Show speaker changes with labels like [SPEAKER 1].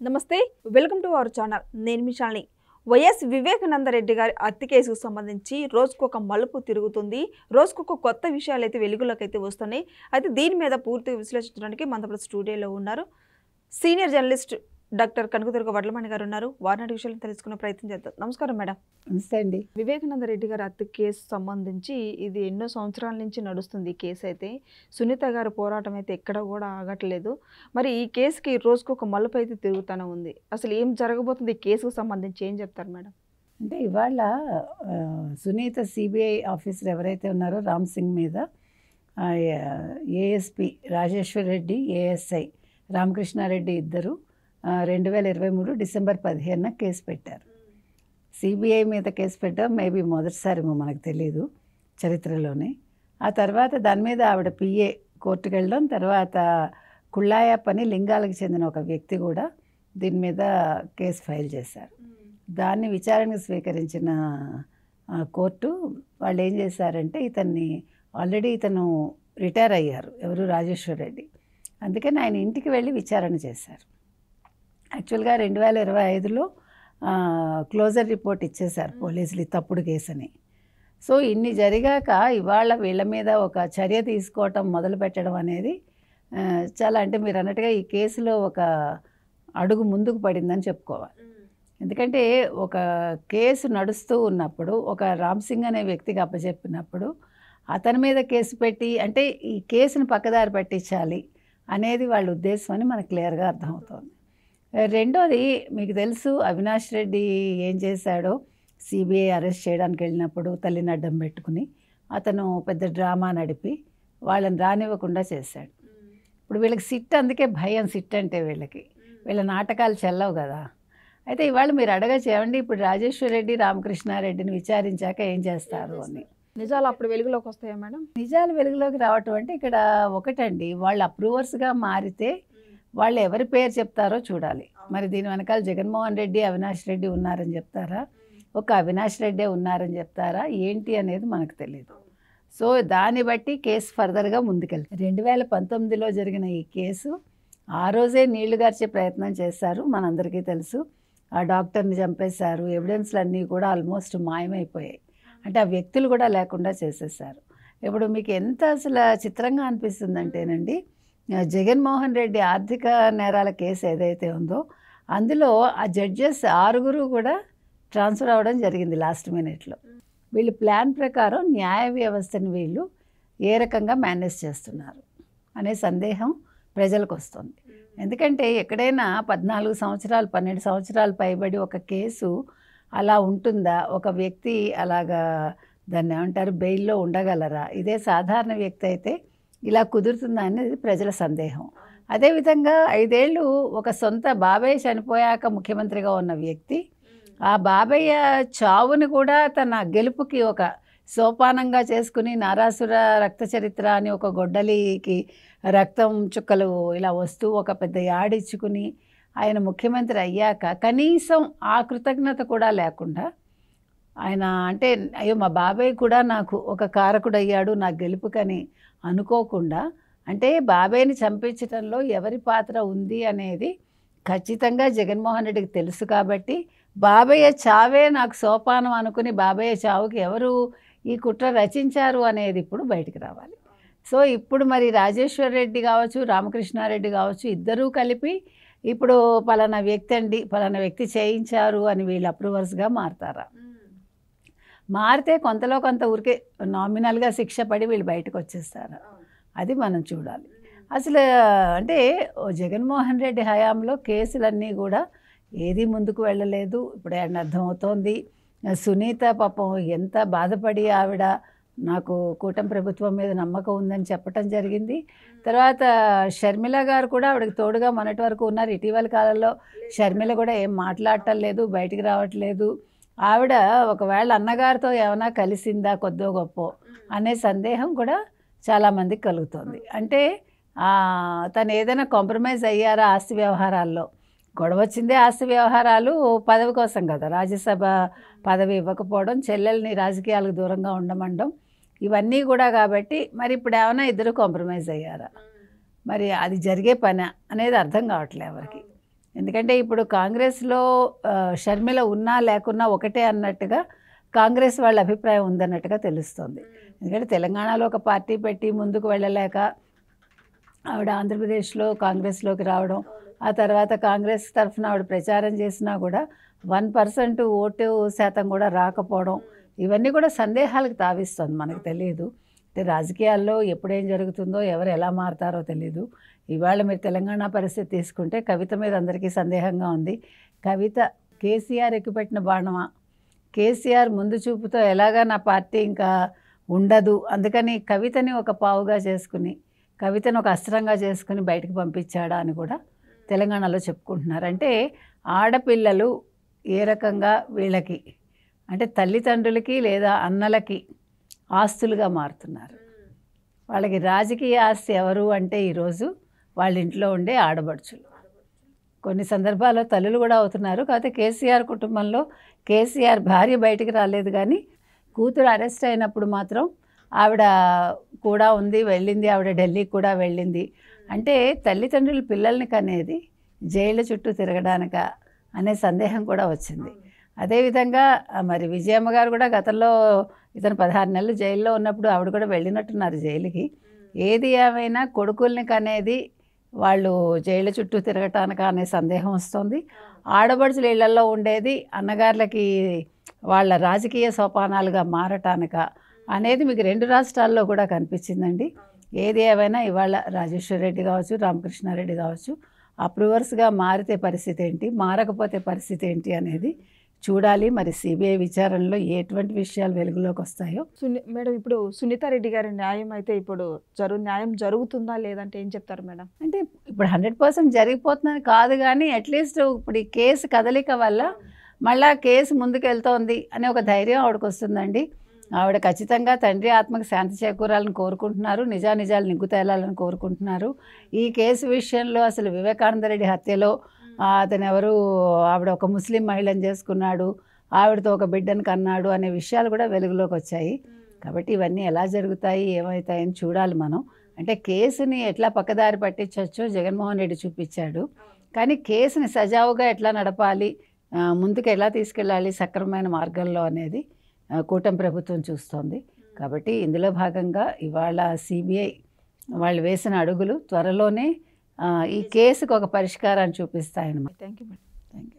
[SPEAKER 1] నమస్తే, welcome to our channel. నేను మీ Shalini. YS Vivekananda Reddy గారి హత్య కేసుకు సంబంధించి రోజుకొక మలుపు తిరుగుతుంది. రోజుకొక కొత్త విషయాలు అయితే వెలుగులోకి అయితే వస్తున్నాయి. అయితే దీని మీద పూర్తిగా విశ్లేషించడానికి మనతో స్టూడియోలో ఉన్నారు senior journalist doctor Kanakadurga Vadlamani గారు ఉన్నారు. వారినాటి విషయాలను తెలుసుకునే ప్రయత్నం చేద్దాం. నమస్కారం మేడం.
[SPEAKER 2] నమస్తే అండి.
[SPEAKER 1] వివేకానంద రెడ్డి గారి హత్య కేసు సంబంధించి ఇది ఎన్నో సంవత్సరాల నుంచి నడుస్తుంది. ఈ కేసు అయితే సునీత గారి పోరాటం అయితే ఎక్కడ కూడా ఆగట్లేదు. మరి ఈ కేసుకి రోజుకొక మలుపు అయితే తిరుగుతూనే ఉంది. అసలు ఏం జరగబోతుంది ఈ కేసుకు సంబంధించి ఏం చెప్తారు మేడం?
[SPEAKER 2] అంటే ఇవాళ సునీత సిబిఐ ఆఫీసర్ ఎవరైతే ఉన్నారో రామ్ సింగ్ మీద ఏఎస్పి రాజేశ్వర్ రెడ్డి, ఏఎస్ఐ రామకృష్ణారెడ్డి ఇద్దరు 2023 డిసెంబర్ 15న కేసు పెట్టారు. సిబిఐ మీద కేసు పెట్టాం మేబీ మొదటిసారేమో మనకు తెలియదు చరిత్రలోనే. ఆ తర్వాత దాని మీద ఆవిడ పిఏ కోర్టుకు వెళ్ళడం, తర్వాత కుళ్ళాయప్ప అని లింగాలకు చెందిన ఒక వ్యక్తి కూడా దీని మీద కేసు ఫైల్ చేశారు. దాన్ని విచారణకు స్వీకరించిన కోర్టు వాళ్ళు ఏం చేశారంటే ఇతను రిటైర్ అయ్యారు, ఎవరు రాజేశ్వర్ రెడ్డి. అందుకని ఆయన ఇంటికి వెళ్ళి విచారణ చేశారు. యాక్చువల్గా 2025లో క్లోజర్ రిపోర్ట్ ఇచ్చేశారు పోలీసులు తప్పుడు కేసుని. సో ఇన్ని జరిగాక ఇవాళ వీళ్ళ మీద ఒక చర్య తీసుకోవటం మొదలు పెట్టడం అనేది చాలా, అంటే మీరు అన్నట్టుగా ఈ కేసులో ఒక అడుగు ముందుకు పడిందని చెప్పుకోవాలి. ఎందుకంటే ఒక కేసు నడుస్తూ ఉన్నప్పుడు ఒక రామ్ సింగ్ అనే వ్యక్తికి అప్పచెప్పినప్పుడు అతని మీద కేసు పెట్టి, అంటే ఈ కేసును పక్కదారి పట్టించాలి అనేది వాళ్ళ ఉద్దేశం అని మనకు క్లియర్గా అర్థమవుతోంది. రెండోది, మీకు తెలుసు అవినాష్ రెడ్డి ఏం చేశాడో. సిబిఐ అరెస్ట్ చేయడానికి వెళ్ళినప్పుడు తల్లిని అడ్డం పెట్టుకుని అతను పెద్ద డ్రామా నడిపి వాళ్ళని రానివ్వకుండా చేశాడు. ఇప్పుడు వీళ్ళకి సిట్, అందుకే భయం సిట్ అంటే వీళ్ళ నాటకాలు చెల్లవు కదా. అయితే ఇవాళ మీరు అడగచేయండి, ఇప్పుడు రాజేశ్వర్ రెడ్డి, రామకృష్ణారెడ్డిని విచారించాక ఏం చేస్తారు అని.
[SPEAKER 1] నిజాలు అప్పుడు వెలుగులోకి వస్తాయా మేడం?
[SPEAKER 2] నిజాలు వెలుగులోకి రావటం అంటే ఇక్కడ ఒకటండి, వాళ్ళు అప్రూవర్స్గా మారితే వాళ్ళు ఎవరి పేరు చెప్తారో చూడాలి. మరి దీని వెనకాల జగన్మోహన్ రెడ్డి, అవినాష్ రెడ్డి ఉన్నారని చెప్తారా, ఒక అవినాష్ రెడ్డే ఉన్నారని చెప్తారా, ఏంటి అనేది మనకు తెలియదు. సో దాన్ని బట్టి కేసు ఫర్దర్గా ముందుకెళ్తారు. 2019లో జరిగిన ఈ కేసు ఆ రోజే నీళ్లు గార్చే ప్రయత్నం చేశారు, మనందరికీ తెలుసు. ఆ డాక్టర్ని చంపేశారు, ఎవిడెన్స్లు అన్నీ కూడా ఆల్మోస్ట్ మాయమైపోయాయి. అంటే ఆ వ్యక్తులు కూడా లేకుండా చేసేసారు. ఇప్పుడు మీకు ఎంత అసలు చిత్రంగా అనిపిస్తుందంటేనండి, జగన్మోహన్ రెడ్డి ఆర్థిక నేరాల కేసు ఏదైతే ఉందో అందులో ఆ జడ్జెస్ 6 కూడా ట్రాన్స్ఫర్ అవ్వడం జరిగింది లాస్ట్ మినిట్లో. వీళ్ళు ప్లాన్ ప్రకారం న్యాయ వ్యవస్థని వీళ్ళు ఏ రకంగా మేనేజ్ చేస్తున్నారు అనే సందేహం ప్రజలకు వస్తుంది. ఎందుకంటే ఎక్కడైనా 14 సంవత్సరాలు 12 సంవత్సరాలు పైబడి ఒక కేసు అలా ఉంటుందా? ఒక వ్యక్తి అలాగా దాన్ని ఏమంటారు, బెయిల్లో ఉండగలరా? ఇదే సాధారణ వ్యక్తి అయితే ఇలా కుదురుతుందా అనేది ప్రజల సందేహం. అదేవిధంగా 5 ఏళ్ళు ఒక సొంత బాబాయ్ చనిపోయాక ముఖ్యమంత్రిగా ఉన్న వ్యక్తి ఆ బాబయ్య చావుని కూడా తన గెలుపుకి ఒక సోపానంగా చేసుకుని నారాసుర రక్త చరిత్ర అని ఒక గొడ్డలికి రక్తం చుక్కలు ఇలా వస్తూ ఒక పెద్ద యాడిచ్చుకుని ఆయన ముఖ్యమంత్రి అయ్యాక కనీసం ఆ కృతజ్ఞత కూడా లేకుండా ఆయన, అంటే అయ్యో మా బాబాయ్ కూడా నాకు ఒక కారకుడు అయ్యాడు నా గెలుపుకని అనుకోకుండా, అంటే బాబాయ్ని చంపించడంలో ఎవరి పాత్ర ఉంది అనేది ఖచ్చితంగా జగన్మోహన్ రెడ్డికి తెలుసు. కాబట్టి బాబయ్య చావే నాకు సోపానం అనుకుని బాబయ్య చావుకి ఎవరు ఈ కుట్ర రచించారు అనేది ఇప్పుడు బయటికి రావాలి. సో ఇప్పుడు మరి రాజేశ్వర్ రెడ్డి కావచ్చు, రామకృష్ణారెడ్డి కావచ్చు, ఇద్దరూ కలిపి ఇప్పుడు పలానా వ్యక్తి అండి, పలానా వ్యక్తి చేయించారు అని వీళ్ళు అప్రూవర్స్గా మారుతారా? మారితే కొంతలో కొంత ఊరికే నామినల్గా శిక్ష పడి వీళ్ళు బయటకు వచ్చేస్తారా? అది మనం చూడాలి. అసలు అంటే జగన్మోహన్ రెడ్డి హయాంలో కేసులన్నీ కూడా ఏది ముందుకు వెళ్ళలేదు. ఇప్పుడు ఆయన అర్థమవుతోంది. సునీత పాపం ఎంత బాధపడి ఆవిడ నాకు కూటమి ప్రభుత్వం మీద నమ్మకం ఉందని చెప్పటం జరిగింది. తర్వాత షర్మిల గారు కూడా ఆవిడకి తోడుగా మొన్నటి వరకు ఉన్నారు. ఇటీవల కాలంలో షర్మిల కూడా ఏం మాట్లాడటం లేదు, బయటికి రావట్లేదు. ఆవిడ ఒకవేళ అన్నగారితో ఏమైనా కలిసిందా కొద్దో గొప్ప అనే సందేహం కూడా చాలామందికి కలుగుతుంది. అంటే తను ఏదైనా కాంప్రమైజ్ అయ్యారా ఆస్తి వ్యవహారాల్లో? గొడవ వచ్చిందే ఆస్తి వ్యవహారాలు పదవి కోసం కదా, రాజ్యసభ పదవి ఇవ్వకపోవడం, చెల్లెల్ని రాజకీయాలకు దూరంగా ఉండమండం, ఇవన్నీ కూడా. కాబట్టి మరి ఇప్పుడు ఏమైనా ఇద్దరు కాంప్రమైజ్ అయ్యారా? మరి అది జరిగే పని అనేది అర్థం కావట్లే ఎవరికి. ఎందుకంటే ఇప్పుడు కాంగ్రెస్లో షర్మిల ఉన్నా లేకున్నా ఒకటే అన్నట్టుగా కాంగ్రెస్ వాళ్ళ అభిప్రాయం ఉందన్నట్టుగా తెలుస్తుంది. ఎందుకంటే తెలంగాణలో ఒక పార్టీ పెట్టి ముందుకు వెళ్ళలేక ఆవిడ ఆంధ్రప్రదేశ్లో కాంగ్రెస్లోకి రావడం, ఆ తర్వాత కాంగ్రెస్ తరఫున ఆవిడ ప్రచారం చేసినా కూడా 1% ఓటు శాతం కూడా రాకపోవడం, ఇవన్నీ కూడా సందేహాలకు తావిస్తుంది. మనకు తెలియదు. అంటే రాజకీయాల్లో ఎప్పుడేం జరుగుతుందో, ఎవరు ఎలా మారుతారో తెలియదు. ఇవాళ మీరు తెలంగాణ పరిస్థితి తీసుకుంటే కవిత మీద అందరికీ సందేహంగా ఉంది. కవిత కేసీఆర్ ఎక్కుపెట్టిన బాణమా, కేసీఆర్ ముందు చూపుతో ఎలాగా నా పార్టీ ఇంకా ఉండదు, అందుకని కవితని ఒక పావుగా చేసుకుని, కవితను ఒక అస్త్రంగా చేసుకుని బయటకు పంపించాడా అని కూడా తెలంగాణలో చెప్పుకుంటున్నారు. అంటే ఆడపిల్లలు ఏ రకంగా వీళ్ళకి అంటే తల్లిదండ్రులకి లేదా అన్నలకి ఆస్తులుగా మారుతున్నారు. వాళ్ళకి రాజకీయ ఆస్తి ఎవరు అంటే ఈరోజు వాళ్ళ ఇంట్లో ఉండే ఆడబడుచులు. కొన్ని సందర్భాల్లో తల్లులు కూడా అవుతున్నారు. కాకపోతే కేసీఆర్ కుటుంబంలో కేసీఆర్ భార్య బయటికి రాలేదు, కానీ కూతురు అరెస్ట్ అయినప్పుడు మాత్రం ఆవిడ కూడా ఉంది, వెళ్ళింది. ఆవిడ ఢిల్లీకి కూడా వెళ్ళింది. అంటే తల్లిదండ్రులు పిల్లల్ని కనేది జైళ్ళ చుట్టూ తిరగడానిక అనే సందేహం కూడా వచ్చింది. అదేవిధంగా మరి విజయమ్మ గారు కూడా గతంలో ఇతను 16 నెలలు జైల్లో ఉన్నప్పుడు ఆవిడ కూడా వెళ్ళినట్టున్నారు జైలుకి. ఏది ఏమైనా కొడుకుల్ని కనేది వాళ్ళు జైళ్ళ చుట్టూ తిరగటానిక అనే సందేహం వస్తుంది. ఆడబడుచుల ఇళ్లలో ఉండేది అన్నగారులకి వాళ్ళ రాజకీయ సోపానాలుగా మారటానిక అనేది మీకు 2 రాష్ట్రాల్లో కూడా కనిపించిందండి. ఏది ఏమైనా ఇవాళ రాజేశ్వర్ రెడ్డి కావచ్చు, రామకృష్ణారెడ్డి కావచ్చు అప్రూవర్స్గా మారితే పరిస్థితి ఏంటి, మారకపోతే పరిస్థితి ఏంటి అనేది చూడాలి. మరి సిబిఐ విచారణలో ఎటువంటి విషయాలు వెలుగులోకి వస్తాయో.
[SPEAKER 1] మేడం, ఇప్పుడు సునీతారెడ్డి గారి న్యాయం అయితే ఇప్పుడు న్యాయం జరుగుతుందా లేదంటే ఏం చెప్తారు మేడం?
[SPEAKER 2] అంటే ఇప్పుడు 100% జరిగిపోతుందని కాదు, కానీ అట్లీస్ట్ ఇప్పుడు ఈ కేసు కదలిక వల్ల మళ్ళా కేసు ముందుకు వెళ్తోంది అనే ఒక ధైర్యం ఆవిడకు వస్తుందండి. ఆవిడ ఖచ్చితంగా తండ్రి ఆత్మకు శాంతి చేకూరాలని కోరుకుంటున్నారు, నిజానిజాలు నిగ్గు తేలాలని కోరుకుంటున్నారు. ఈ కేసు విషయంలో అసలు వివేకానంద రెడ్డి హత్యలో అతను ఎవరు, ఆవిడ ఒక ముస్లిం మహిళను చేసుకున్నాడు, ఆవిడతో ఒక బిడ్డను కన్నాడు అనే విషయాలు కూడా వెలుగులోకి వచ్చాయి. కాబట్టి ఇవన్నీ ఎలా జరుగుతాయి, ఏమవుతాయని చూడాలి మనం. అంటే కేసుని ఎట్లా పక్కదారి పట్టించవచ్చో జగన్మోహన్ రెడ్డి చూపించాడు, కానీ కేసుని సజావుగా ఎట్లా నడపాలి, ముందుకు ఎలా తీసుకెళ్ళాలి సక్రమమైన మార్గంలో అనేది కూటమి ప్రభుత్వం చూస్తోంది. కాబట్టి ఇందులో భాగంగా ఇవాళ సిబిఐ వాళ్ళు వేసిన అడుగులు త్వరలోనే ఈ కేసుకు ఒక పరిష్కారాన్ని చూపిస్తాయన్నమాట.
[SPEAKER 1] Thank you madam.
[SPEAKER 2] Thank you.